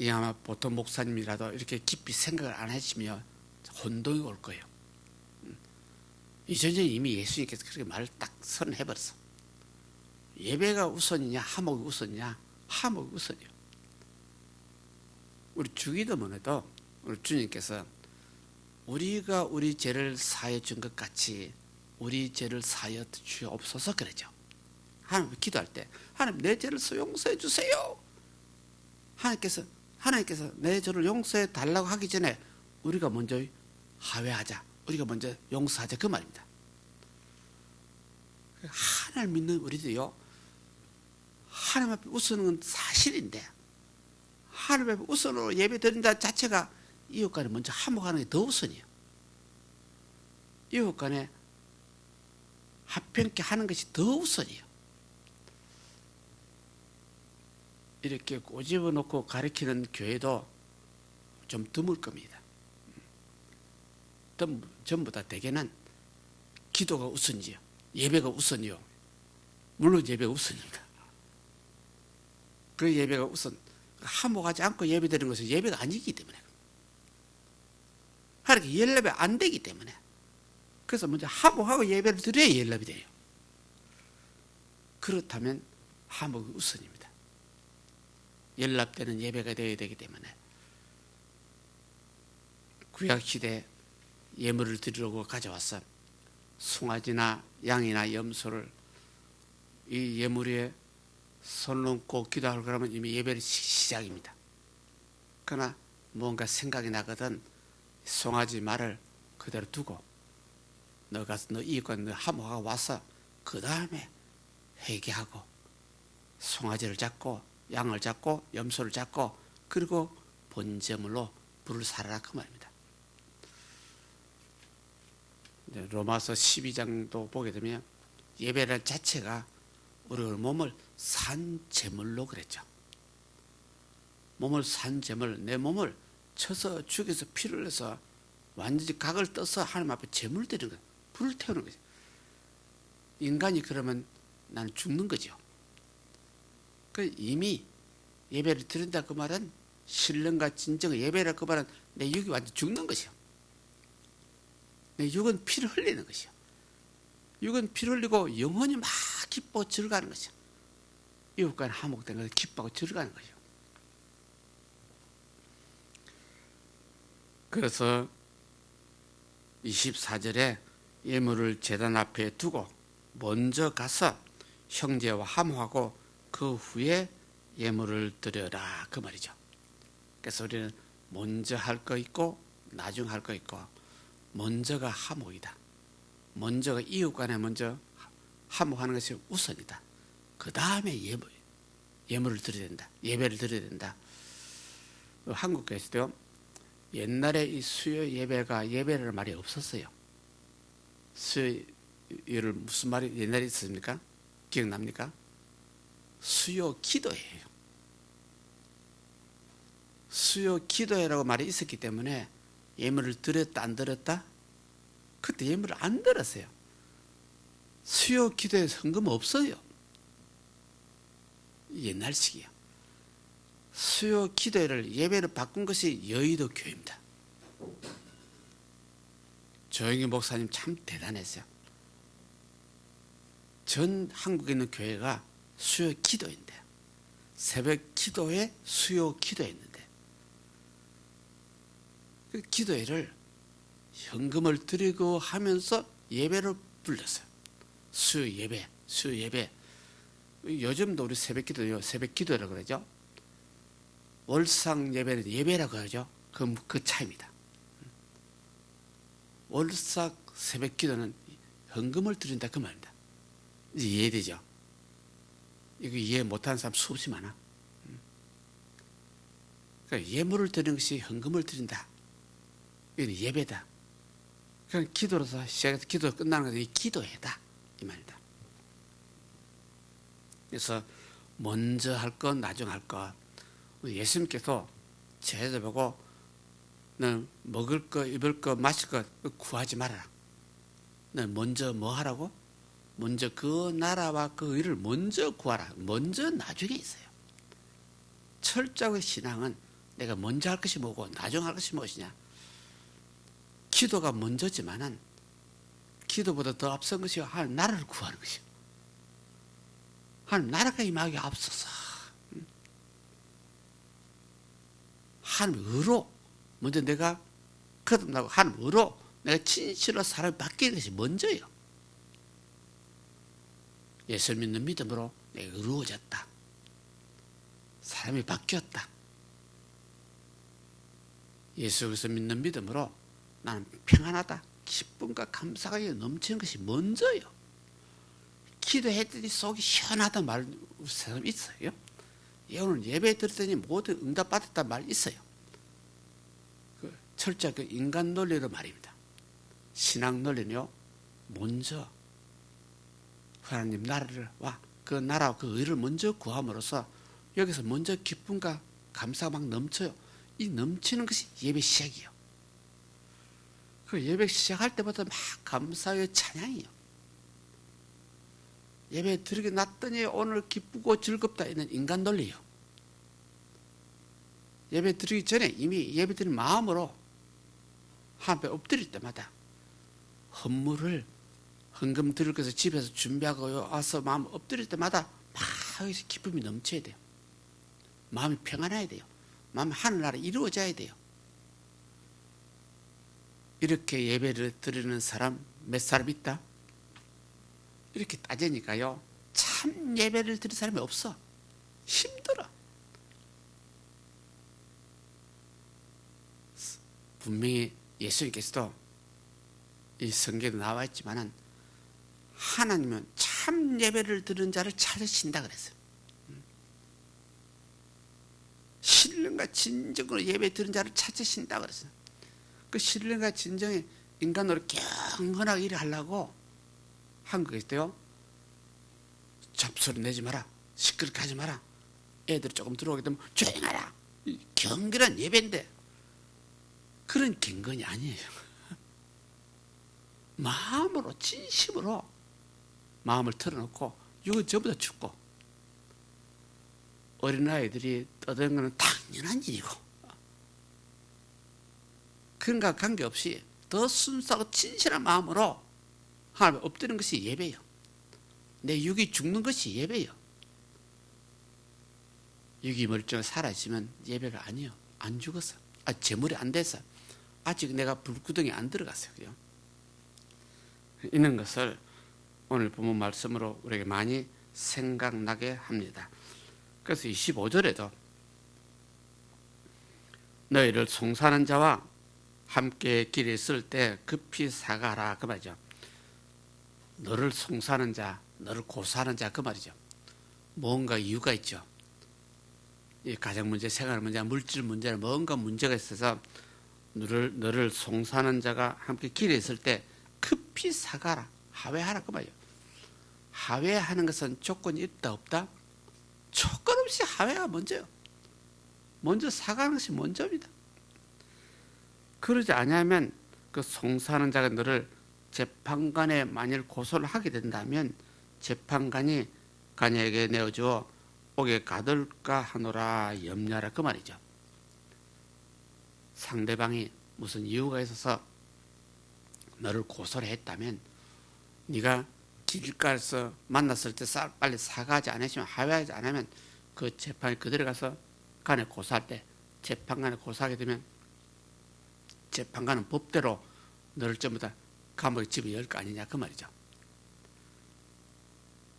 이 아마 보통 목사님이라도 이렇게 깊이 생각을 안 하시면 혼동이 올 거예요. 이전에 이미 예수님께서 그렇게 말을 딱 선언해버렸어. 예배가 우선이냐 화목이 우선이냐? 화목이 우선이요. 우리 주기도문에도 우리 주님께서 우리가 우리 죄를 사하여 준 것 같이 우리 죄를 사하여 주옵소서 그러죠. 하나님 기도할 때 하나님 내 죄를 용서해 주세요. 하나님께서 내 죄를 용서해 달라고 하기 전에 우리가 먼저 하회하자. 우리가 먼저 용서하자 그 말입니다. 하나님 믿는 우리도요. 하나님 앞에 우선은 건 사실인데 하나님 앞에 우선으로 예배 드린다 자체가 이웃 간에 먼저 화목하는 게 더 우선이에요. 이웃 간에 합평케 하는 것이 더 우선이에요. 이렇게 꼬집어 놓고 가르치는 교회도 좀 드물 겁니다. 전부 다 대개는 기도가 우선이요. 예배가 우선이요. 물론 예배가 우선입니다. 그 예배가 우선, 화목하지 않고 예배드리는 것은 예배가 아니기 때문에. 하나님께 연락이 안 되기 때문에. 그래서 먼저 화목하고 예배를 드려야 연락이 돼요. 그렇다면 화목이 우선입니다. 연락되는 예배가 되어야 되기 때문에. 구약시대 예물을 드리려고 가져왔어. 송아지나 양이나 염소를 이 예물 위에 손 얹고 기도하려고 그러면 이미 예배는 시작입니다. 그러나 뭔가 생각이 나거든 송아지 말을 그대로 두고 너 가서 너 이웃과 너 화목하고 와서 그 다음에 회개하고 송아지를 잡고 양을 잡고 염소를 잡고 그리고 본제물로 불을 살아라 그 말입니다. 로마서 12장도 보게 되면 예배라는 자체가 우리 몸을 산 제물로 그랬죠. 몸을 산 제물, 내 몸을 쳐서 죽여서 피를 내서 완전히 각을 떠서 하나님 앞에 제물 드리는 거예요. 불을 태우는 거죠. 인간이 그러면 나는 죽는 거죠. 그 이미 예배를 드린다 그 말은 신령과 진정의 예배라 그 말은 내 육이 완전 죽는 것이요. 내 육은 피를 흘리는 것이요. 육은 피를 흘리고 영혼이 막 기뻐 즐거가는 것이요. 이웃간 화목된 것을 기뻐하고 즐거가는 것이요. 그래서 24절에 예물을 제단 앞에 두고 먼저 가서 형제와 화목하고 그 후에 예물을 드려라 그 말이죠. 그래서 우리는 먼저 할 거 있고 나중 할 거 있고 먼저가 화목이다. 먼저가 이웃 간에 먼저 화목하는 것이 우선이다. 그 다음에 예물을 드려야 된다. 예배를 드려야 된다. 한국에서도 옛날에 이 수요 예배가 예배라는 말이 없었어요. 수요를 무슨 말이 옛날에 있었습니까? 기억납니까? 수요 기도회예요. 수요 기도회라고 말이 있었기 때문에 예물을 드렸다 안 드렸다? 그때 예물을 안 드렸어요. 수요 기도회 헌금 없어요. 옛날식이야. 수요 기도회를 예배를 바꾼 것이 여의도 교회입니다. 조영희 목사님 참 대단했어요. 전 한국에 있는 교회가 수요 기도인데 새벽 기도회 수요 기도했는데 그 기도회를 현금을 드리고 하면서 예배를 불렀어요. 수요 예배, 수요 예배. 요즘도 우리 새벽 기도요, 새벽 기도라고 그러죠. 월상 예배는 예배라고 하죠. 그 차이입니다. 월삭 새벽 기도는 현금을 드린다 그 말입니다. 이해되죠? 이거 이해 못하는 사람 수없이 많아. 그러니까 예물을 드리는 것이 현금을 드린다. 이건 예배다. 그냥 기도로서 시작해서 기도가 끝나는 것은 이 기도회다 이 말이다. 그래서 먼저 할 것, 나중 할 것. 예수님께서 제자들 보고 너는 먹을 거, 입을 거, 마실 거 구하지 말아라. 너는 먼저 뭐 하라고? 먼저 그 나라와 그 의를 먼저 구하라. 먼저 나중에 있어요. 철저한 신앙은 내가 먼저 할 것이 뭐고 나중 할 것이 무엇이냐. 기도가 먼저지만은 기도보다 더 앞선 것이 하나님 나라를 구하는 것이요. 하나님 나라가 임하게 앞서서 하나님 의로 먼저 내가 거듭나고 하나님 의로 내가 진실로 사람이 바뀌는 것이 먼저예요. 예수를 믿는 믿음으로 내가 의로워졌다. 사람이 바뀌었다. 예수 그리스도 믿는 믿음으로 나는 평안하다. 기쁨과 감사가 넘치는 것이 먼저예요. 기도했더니 속이 시원하다 말 사람 있어요. 오늘 예배 드렸더니 모두 응답받았다 말 있어요. 철저히 그 인간 논리로 말입니다. 신앙 논리는요, 먼저 하나님 나라를 그 나라와 그 의를 먼저 구함으로써 여기서 먼저 기쁨과 감사가 막 넘쳐요. 이 넘치는 것이 예배 시작이에요. 그 예배 시작할 때부터 막 감사의 찬양이에요. 예배 드리게 놨더니 오늘 기쁘고 즐겁다 있는 인간 논리예요. 예배 드리기 전에 이미 예배 드린 마음으로 하나님 앞에 엎드릴 때마다 헌금 드릴 것을 집에서 준비하고 와서 마음 엎드릴 때마다 막 여기서 기쁨이 넘쳐야 돼요. 마음이 평안해야 돼요. 마음이 하늘나라 이루어져야 돼요. 이렇게 예배를 드리는 사람 몇 사람 있다? 이렇게 따지니까요, 참 예배를 드리는 사람이 없어. 힘들어. 분명히 예수님께서도 이 성경에 나와 있지만은 하나님은 참 예배를 드리는 자를 찾으신다 그랬어요. 신령과 진정으로 예배 드리는 자를 찾으신다 그랬어요. 그 신령과 진정의 인간으로 경건하게 일을 하려고 한 거겠어요. 잡소리 내지 마라, 시끄럽게 하지 마라, 애들이 조금 들어오게 되면 조용하라. 경건한 예배인데 그런 경건이 아니에요. 마음으로 진심으로 마음을 털어놓고 이거 전부 다 죽고 어린아이들이 떠드는 것은 당연한 일이고 그런 거 관계없이 더 순수하고 진실한 마음으로 하나님에 엎드리는 것이 예배예요. 내 육이 죽는 것이 예배예요. 육이 멀쩡히 살아있으면 예배가 아니에요. 안 죽었어. 제물이 안 돼서 아직 내가 불구덩이 안 들어갔어요. 이런 것을 오늘 본문 말씀으로 우리에게 많이 생각나게 합니다. 그래서 25절에도 너희를 송사하는 자와 함께 길에 있을 때 급히 사가라 그 말이죠. 너를 송사하는 자, 너를 고사하는 자 그 말이죠. 뭔가 이유가 있죠. 이 가정 문제, 생활 문제, 물질 문제, 뭔가 문제가 있어서 너를 송사하는 자가 함께 길에 있을 때 급히 사가라, 하회하라 그 말이에요. 하회하는 것은 조건이 있다 없다? 조건 없이 하회가 먼저요. 먼저 사가는 것이 먼저입니다. 그러지 않으면 그 송사하는 자가 너를 재판관에 만일 고소를 하게 된다면 재판관이 가녀에게 내어주어 옥에 가둘까 하노라 염려하라 그 말이죠. 상대방이 무슨 이유가 있어서 너를 고소를 했다면 네가 길가에서 만났을 때 빨리 사과하지 않으시면 하회하지 않으면 그 재판이 그대로 가서 간에 고소할 때 재판관에 고소하게 되면 재판관은 법대로 너를 전부 다 감옥에 집어넣을 거 아니냐 그 말이죠.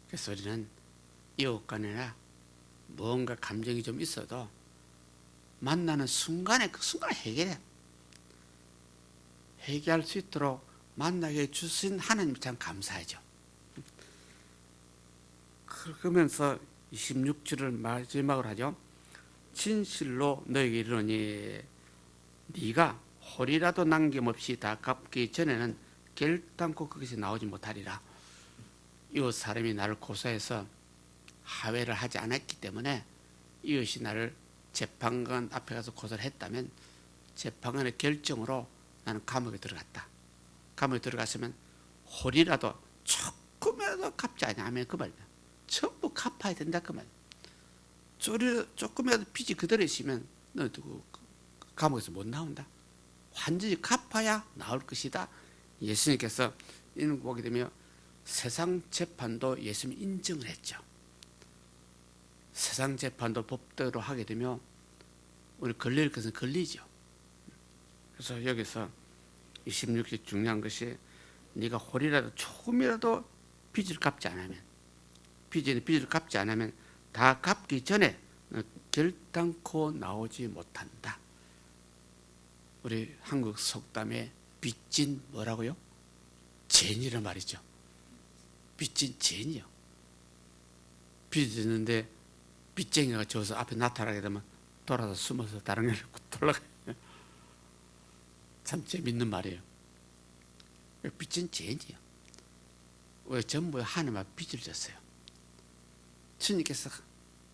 그래서 우리는 이웃 간에나 뭔가 감정이 좀 있어도 만나는 순간에 그 순간에 해결할 수 있도록 만나게 주신 하나님 참 감사하죠. 그러면서 26절을 마지막으로 하죠. 진실로 너에게 이르노니 네가 홀이라도 남김없이 다 갚기 전에는 결단코 그것이 나오지 못하리라. 이웃 사람이 나를 고소해서 하회를 하지 않았기 때문에 이웃이 나를 재판관 앞에 가서 고소를 했다면 재판관의 결정으로 나는 감옥에 들어갔다. 감옥에 들어갔으면 홀이라도 조금이라도 갚지 않으면 그 말이다. 전부 갚아야 된다 그 말. 조금이라도 빚이 그대로 있으면 너 감옥에서 못 나온다. 완전히 갚아야 나올 것이다. 예수님께서 이런 거 보게 되면 세상 재판도 예수님이 인정을 했죠. 세상 재판도 법대로 하게 되면 우리 걸릴 것은 걸리죠. 그래서 여기서 26절 중요한 것이 네가 홀이라도 조금이라도 빚을 갚지 않으면 다 갚기 전에 결단코 나오지 못한다. 우리 한국 속담에 빚진 뭐라고요? 죄인이란 말이죠. 빚진 죄인이요. 빚을 졌는데 빚쟁이가 져서 앞에 나타나게 되면 돌아서 숨어서 다른 애를 돌아가요. 참 재밌는 말이에요. 빚진 죄인이요. 왜 전부 하나님 앞에 빚을 졌어요. 주님께서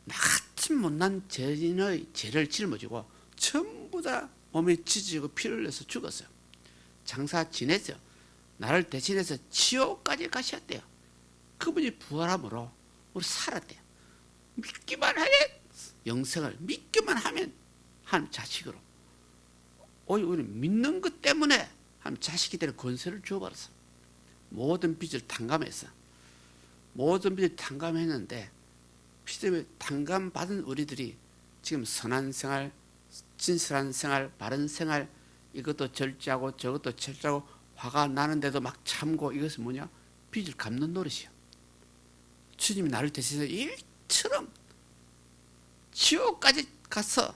나같이 못난 죄인의 죄를 짊어지고 전부 다 몸에 찢어지고 피를 흘려서 죽었어요. 장사 지냈어요. 나를 대신해서 지옥까지 가셨대요. 그분이 부활함으로 우리 살았대요. 믿기만 하면 영생을, 믿기만 하면 하나님 자식으로. 오히려 우리는 믿는 것 때문에 하나님 자식이 되는 권세를 주어버렸어. 모든 빚을 탕감했어. 모든 빚을 탕감했는데 빚을 탕감받은 우리들이 지금 선한 생활, 진실한 생활, 바른 생활, 이것도 절제하고 저것도 철저하고 화가 나는데도 막 참고, 이것은 뭐냐? 빚을 갚는 노릇이야. 주님이 나를 대신해서 일처럼 지옥까지 가서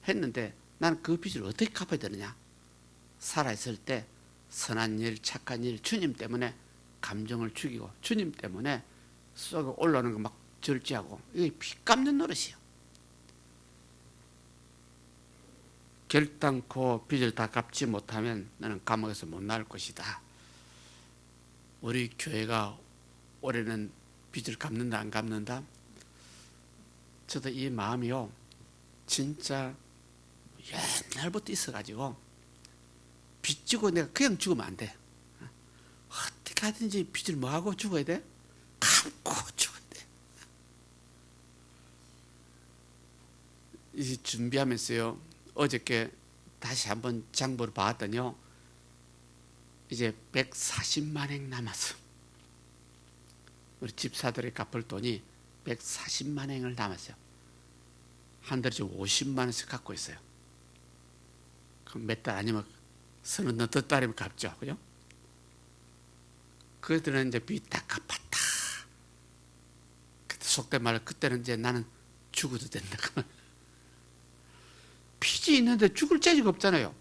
했는데 나는 그 빚을 어떻게 갚아야 되느냐? 살아있을 때 선한 일, 착한 일, 주님 때문에 감정을 죽이고 주님 때문에 속에 올라오는 거 막 절제하고, 이게 빚 갚는 노릇이에요. 결단코 빚을 다 갚지 못하면 나는 감옥에서 못 나올 것이다. 우리 교회가 올해는 빚을 갚는다 안 갚는다? 저도 이 마음이요, 진짜 옛날부터 있어가지고 빚 지고 내가 그냥 죽으면 안 돼. 어떻게 하든지 빚을 뭐하고 죽어야 돼? 갚고 죽어야 돼. 이제 준비하면서요, 어저께 다시 한번 장부를 봤더니요, 이제 140만 행 남았어. 우리 집사들이 갚을 돈이 140만 행을 남았어요. 한 달에 50만 원씩 갖고 있어요. 그럼 몇 달 아니면 서너 너댓 달이면 갚죠. 그죠? 그들은 이제 빚 다 갚았다. 속된 말로 그때는 이제 나는 죽어도 된다. 빚이 있는데 죽을 재주가 없잖아요.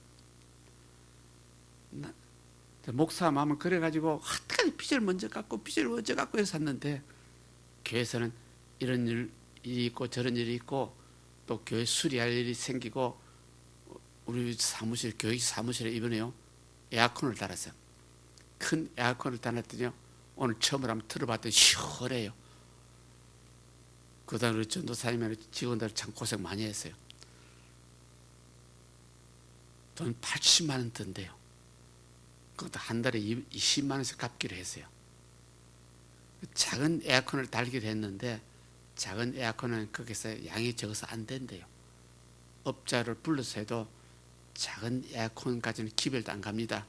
목사 마음은 그래가지고 어떻게 빚을 먼저 갚고 해서 샀는데, 교회에서는 이런 일이 있고 저런 일이 있고 또 교회 수리할 일이 생기고, 우리 사무실, 교육 사무실에 이번에요 에어컨을 달았어요. 큰 에어컨을 달았더니 오늘 처음으로 한번 틀어봤더니 시원해요. 그 다음 우리 전도사님이나 직원들 참 고생 많이 했어요. 돈 80만 원 든대요. 그것도 한 달에 20만 원씩 갚기로 했어요. 작은 에어컨을 달기로 했는데 작은 에어컨은 거기서 양이 적어서 안 된대요. 업자를 불러서 해도 작은 에어컨까지는 기별도 안 갑니다.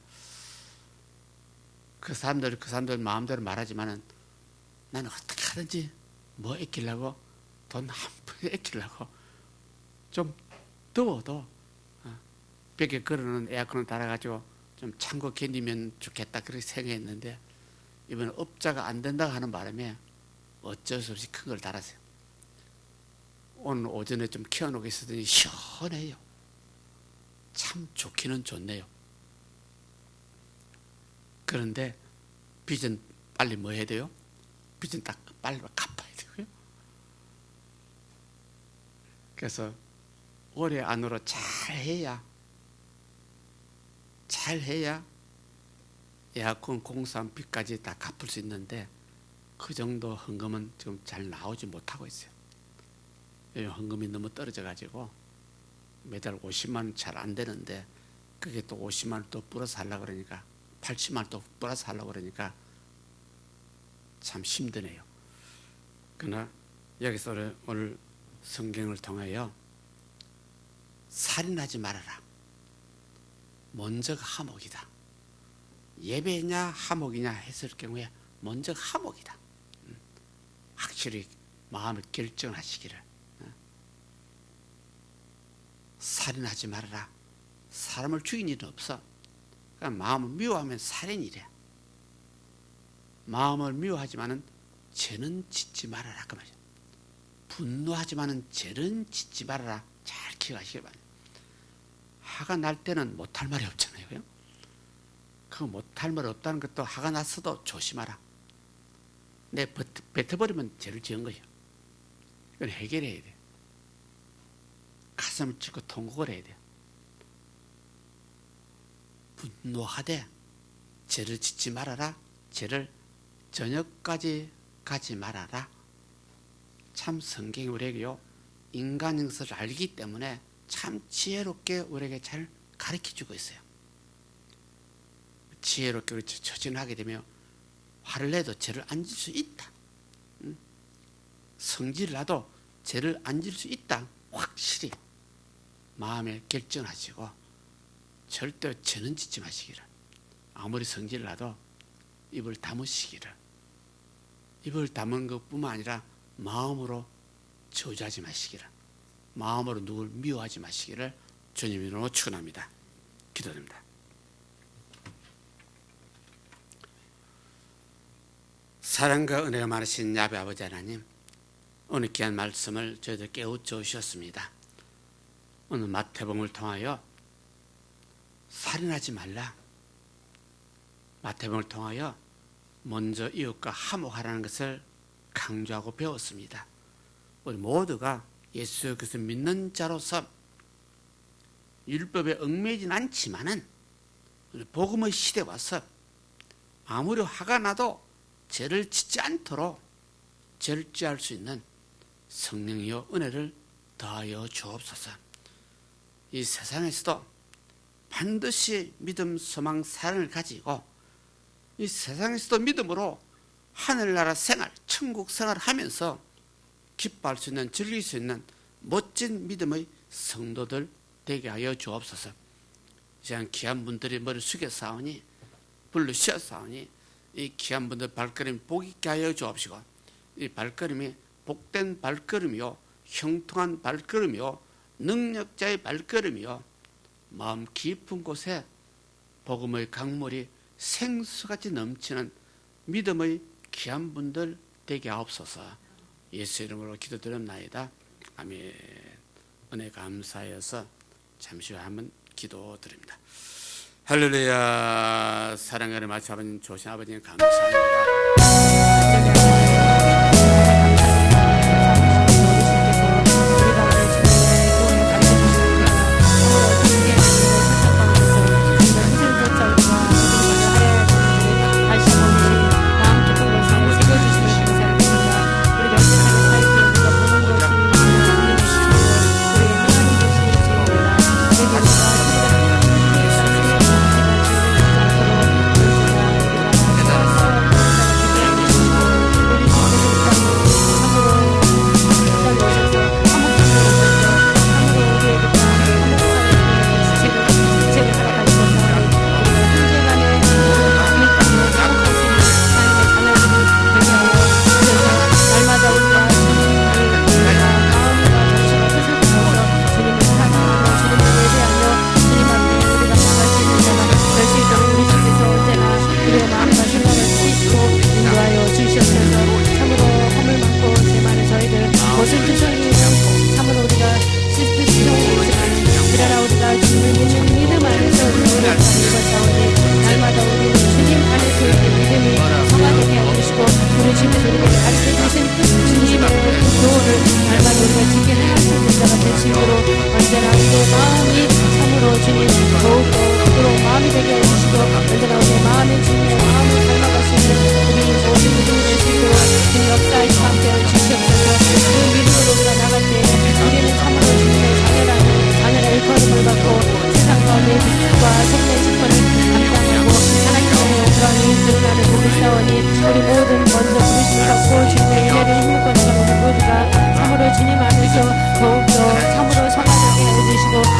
그 사람들 마음대로 말하지만은 나는 어떻게 하든지 뭐 아끼려고, 돈 한 푼에 아끼려고 좀 더워도 벽에 걸어놓은 에어컨을 달아가지고 좀 참고 견디면 좋겠다, 그렇게 생각했는데 이번에 업자가 안 된다고 하는 바람에 어쩔 수 없이 큰 걸 달았어요. 오늘 오전에 좀 키워놓고 있었더니 시원해요. 참 좋기는 좋네요. 그런데 빚은 빨리 뭐 해야 돼요? 빚은 딱 빨리 갚아야 되고요. 그래서 올해 안으로 잘해야 에어컨 공사한 빚까지 다 갚을 수 있는데, 그 정도 헌금은 지금 잘 나오지 못하고 있어요. 헌금이 너무 떨어져가지고 매달 50만 원 잘 안 되는데, 그게 또 50만 원 또 플러스 하려고 그러니까, 80만 원 또 플러스 하려고 그러니까 참 힘드네요. 그러나 여기서 오늘 성경을 통하여 살인하지 말아라. 먼저가 하목이다. 예배냐 하목이냐 했을 경우에 먼저가 하목이다. 확실히 마음을 결정하시기를. 살인하지 말아라. 사람을 죽인 일은 없어. 그러니까 마음을 미워하면 살인이래. 마음을 미워하지만은 죄는 짓지 말아라 그 말이야. 분노하지만은 죄는 짓지 말아라. 잘 기억하시길 바랍니다. 화가 날 때는 못할 말이 없잖아요. 그 못할 말이 없다는 것도 화가 났어도 조심하라. 내 뱉어버리면 죄를 지은 거예요. 이건 해결해야 돼. 가슴을 찢고 통곡을 해야 돼. 분노하되 죄를 짓지 말아라. 죄를 저녁까지 가지 말아라. 참 성경이 우리에게요 인간의 것을 알기 때문에 참 지혜롭게 우리에게 잘 가르쳐주고 있어요. 지혜롭게 우리 처신하게 되면 화를 내도 죄를 안 질 수 있다. 성질을 나도 죄를 안 질 수 있다. 확실히 마음에 결정하시고 절대 죄는 짓지 마시기를. 아무리 성질을 나도 입을 다무시기를. 입을 다문 것뿐만 아니라 마음으로 저주하지 마시기를. 마음으로 누굴 미워하지 마시기를 주님 이름으로 축원합니다. 기도드립니다. 사랑과 은혜가 많으신 야베 아버지 하나님, 오늘 귀한 말씀을 저희들 깨우쳐 주셨습니다. 오늘 마태복음을 통하여 살인하지 말라. 마태복음을 통하여 먼저 이웃과 화목하라는 것을 강조하고 배웠습니다. 우리 모두가 예수 그리스도 믿는 자로서 율법에 얽매이진 않지만은 복음의 시대에 와서 아무리 화가 나도 죄를 짓지 않도록 절제할 수 있는 성령이여 은혜를 더하여 주옵소서. 이 세상에서도 반드시 믿음, 소망, 사랑을 가지고 이 세상에서도 믿음으로 하늘나라 생활, 천국 생활을 하면서 기뻐할 수 있는, 즐길 수 있는 멋진 믿음의 성도들 되게 하여 주옵소서. 이제는 귀한 분들이 머리를 숙여 싸우니 불로 쉬어 싸우니 이 귀한 분들 발걸음이 복 있게 하여 주옵시고, 이 발걸음이 복된 발걸음이요 형통한 발걸음이요 능력자의 발걸음이요 마음 깊은 곳에 복음의 강물이 생수같이 넘치는 믿음의 귀한 분들 되게 하옵소서. 예수 이름으로 기도드렸나이다. 아멘. 은혜 감사하여서 잠시 후에 한번 기도드립니다. 할렐루야. 사랑하는 마치 아버님, 조신 아버님 감사합니다. 주님 안에서 더욱더 참으로 성화되게 해주시고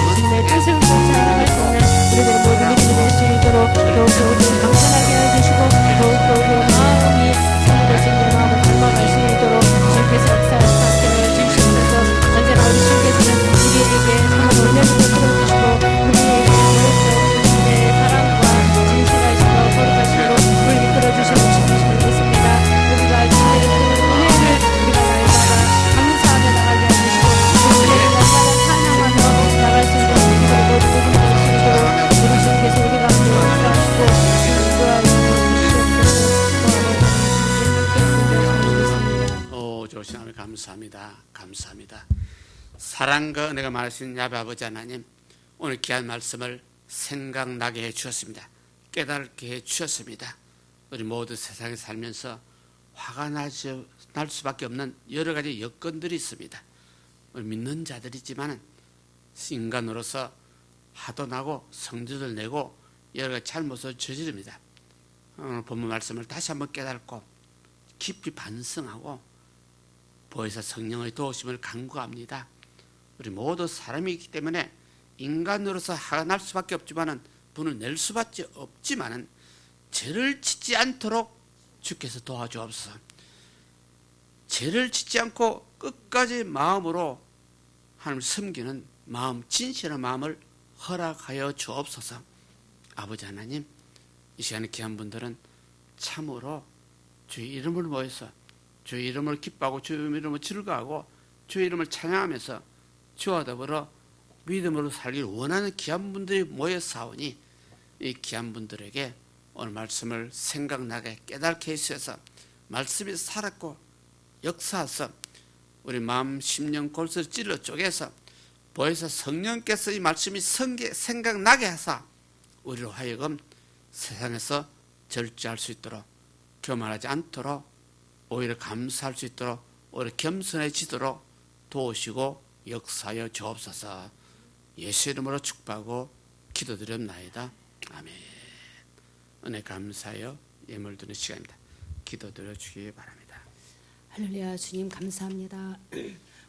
사랑과 은혜가 많으신 야베 아버지 하나님, 오늘 귀한 말씀을 생각나게 해 주셨습니다. 깨닫게 해 주셨습니다. 우리 모두 세상에 살면서 화가 날 수밖에 없는 여러 가지 여건들이 있습니다. 우리 믿는 자들이지만 인간으로서 화도 나고 성질을 내고 여러 가지 잘못을 저지릅니다. 오늘 본문 말씀을 다시 한번 깨닫고 깊이 반성하고 보혜사 성령의 도우심을 간구합니다. 우리 모두 사람이기 때문에 인간으로서 화가 날 수밖에 없지만은 분을 낼 수밖에 없지만은 죄를 짓지 않도록 주께서 도와주옵소서. 죄를 짓지 않고 끝까지 마음으로 하나님을 섬기는 마음, 진실한 마음을 허락하여 주옵소서. 아버지 하나님, 이 시간에 귀한 분들은 참으로 주의 이름을 모여서 주의 이름을 기뻐하고 주의 이름을 즐거워하고 주의 이름을 찬양하면서 주와 더불어 믿음으로 살기를 원하는 귀한 분들이 모여 싸우니 이 귀한 분들에게 오늘 말씀을 생각나게 깨닫게 해주셔서 말씀이 살았고 역사하서 우리 마음 심령 골수를 찔러 쪼개서 보혜사 성령께서 이 말씀이 생각나게 하사 우리로 하여금 세상에서 절제할 수 있도록 교만하지 않도록 오히려 감사할 수 있도록 오히려 겸손해지도록 도우시고 역사하여 주옵소서. 예수 이름으로 축복하고 기도드렸나이다. 아멘. 은혜 감사하여 예물 드리는 시간입니다. 기도드려 주시기 바랍니다. 할렐루야. 주님 감사합니다.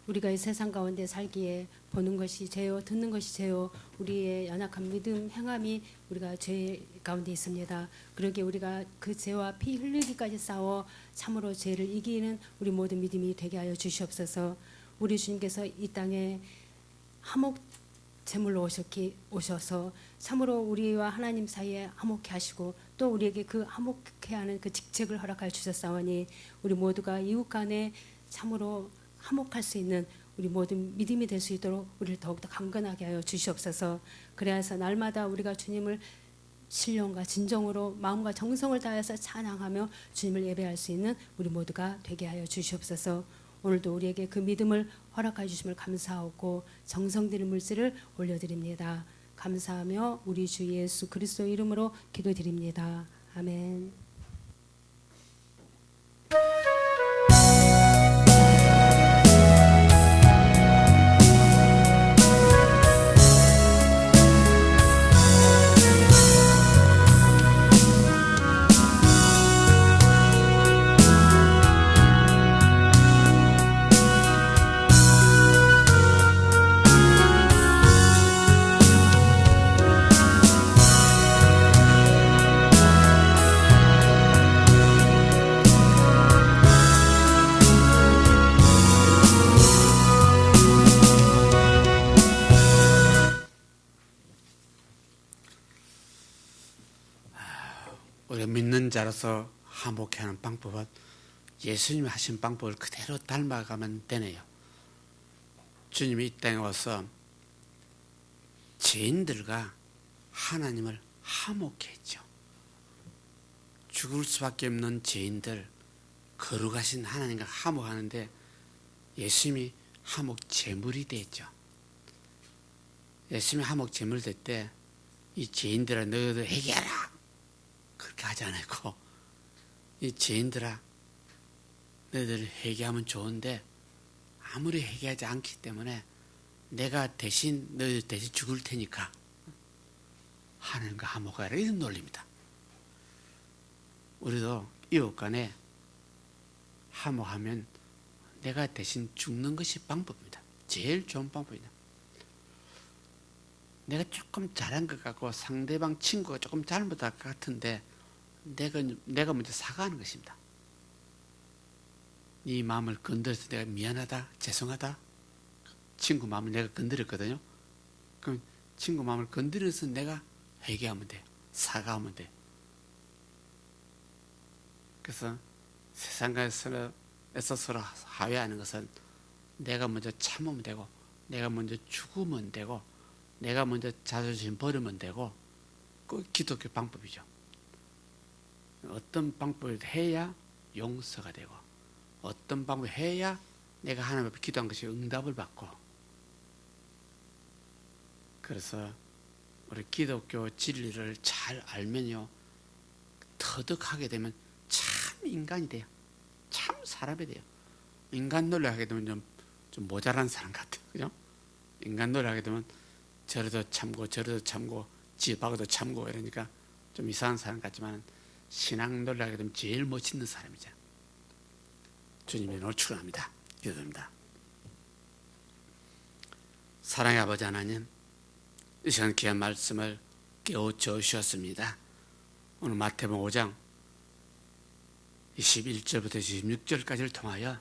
우리가 이 세상 가운데 살기에 보는 것이 죄요, 듣는 것이 죄요, 우리의 연약한 믿음, 행함이 우리가 죄 가운데 있습니다. 그러기에 우리가 그 죄와 피 흘리기까지 싸워 참으로 죄를 이기는 우리 모든 믿음이 되게 하여 주시옵소서. 우리 주님께서 이 땅에 화목 제물로 오셔서 참으로 우리와 하나님 사이에 화목케 하시고 또 우리에게 그 화목케 하는 그 직책을 허락하여 주셨사오니 우리 모두가 이웃 간에 참으로 화목할 수 있는 우리 모든 믿음이 될 수 있도록 우리를 더욱더 강건하게 하여 주시옵소서. 그래서 날마다 우리가 주님을 신령과 진정으로 마음과 정성을 다해서 찬양하며 주님을 예배할 수 있는 우리 모두가 되게 하여 주시옵소서. 오늘도 우리에게 그 믿음을 허락하여 주심을 감사하고 정성 들인 물질을 올려드립니다. 감사하며 우리 주 예수 그리스도 이름으로 기도드립니다. 아멘. 우리가 믿는 자로서 화목해 하는 방법은 예수님이 하신 방법을 그대로 닮아가면 되네요. 주님이 이 땅에 와서 죄인들과 하나님을 화목해 했죠. 죽을 수밖에 없는 죄인들, 거룩하신 하나님과 화목하는데 예수님이 화목 제물이 됐죠. 예수님이 화목 제물 될 때 이 죄인들아 너희들 회개하라 그렇게 하지 않았고, 이 죄인들아 너희들 회개하면 좋은데 아무리 회개하지 않기 때문에 내가 대신 너희들 대신 죽을 테니까 하나님과 화목하라, 이런 논리입니다. 우리도 이웃 간에 화목하면 내가 대신 죽는 것이 방법입니다. 제일 좋은 방법입니다. 내가 조금 잘한 것 같고 상대방 친구가 조금 잘못한 것 같은데 내가 먼저 사과하는 것입니다. 네 마음을 건드려서 내가 미안하다, 죄송하다. 친구 마음을 내가 건드렸거든요. 그럼 친구 마음을 건드려서 내가 회개하면 돼, 사과하면 돼. 그래서 세상에서 서로 화해하는 것은 내가 먼저 참으면 되고, 내가 먼저 죽으면 되고, 내가 먼저 자존심 버리면 되고, 그 기독교 방법이죠. 어떤 방법을 해야 용서가 되고, 어떤 방법을 해야 내가 하나님 앞에 기도한 것이 응답을 받고, 그래서 우리 기독교 진리를 잘 알면요, 터득하게 되면 참 인간이 돼요. 참 사람이 돼요. 인간 노래하게 되면 좀 모자란 사람 같아요. 그죠? 인간 노래하게 되면 저래도 참고 저래도 참고 집하고도 참고 이러니까 좀 이상한 사람 같지만, 신앙 노래하게 되면 제일 멋있는 사람이죠. 주님이 오늘 축원합니다. 기도합니다. 사랑의 아버지 하나님, 이 시간 귀한 말씀을 깨우쳐 주셨습니다. 오늘 마태복음 5장 21절부터 26절까지를 통하여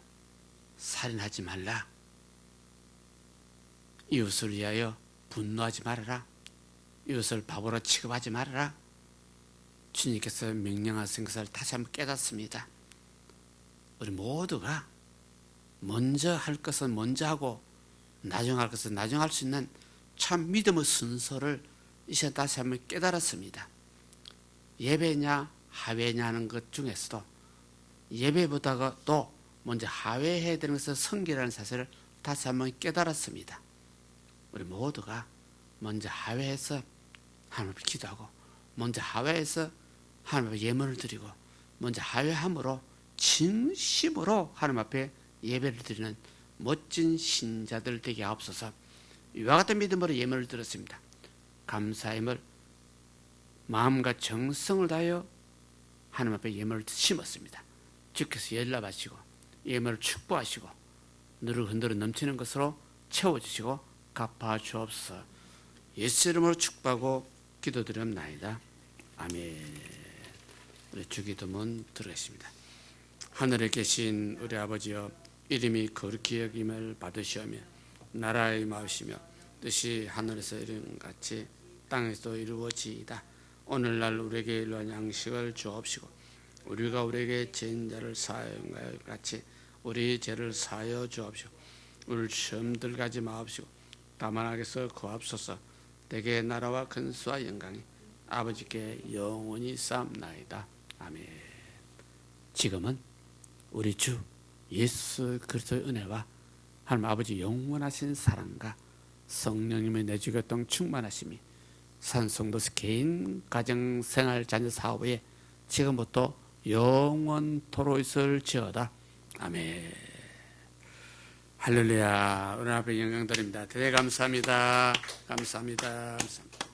살인하지 말라, 이웃을 위하여 분노하지 말아라, 이웃을 바보로 취급하지 말아라, 주님께서 명령하신 것을 다시 한번 깨닫습니다. 우리 모두가 먼저 할 것은 먼저 하고 나중에 할 것은 나중에 할 수 있는 참 믿음의 순서를 이제 다시 한번 깨달았습니다. 예배냐 하회냐 하는 것 중에서도 예배보다가 또 먼저 하회해야 되는 것은 성기라는 사실을 다시 한번 깨달았습니다. 우리 모두가 먼저 하회해서 하나님 앞에 기도하고, 먼저 하회해서 하나님 앞에 예물을 드리고, 먼저 하회함으로 진심으로 하나님 앞에 예배를 드리는 멋진 신자들 되게 하옵소서. 이와 같은 믿음으로 예물을 드렸습니다. 감사함을 마음과 정성을 다하여 하나님 앞에 예물을 심었습니다. 주께서 연락하시고 예물을 축복하시고 너를 흔들어 넘치는 것으로 채워주시고 갚아주옵소서. 예수 이름으로 축복하고 기도드립나이다. 아멘. 우리 주기도문 들으겠습니다. 하늘에 계신 우리 아버지여, 이름이 거룩히 여김을 받으시오며 나라의 마으시며 뜻이 하늘에서 이룬 같이 땅에서도 이루어지이다. 오늘날 우리에게 일용할 양식을 주옵시고, 우리가 우리에게 죄인 자를 사하여 같이 우리 죄를 사하여 주옵시고, 우리를 시험 들게 하지 마옵시고 다만 악에서 구하옵소서. 내게 나라와 근수와 영광이 아버지께 영원히 쌓옵나이다. 아멘. 지금은 우리 주 예수 그리스도의 은혜와 하나님 아버지 영원하신 사랑과 성령님의 내주 교통 충만하심이 산성도서 개인 가정 생활 자녀 사업에 지금부터 영원토록 있을지어다. 아멘. 할렐루야. 오늘 앞에 영광 드립니다. 대단히 감사합니다. 감사합니다. 감사합니다.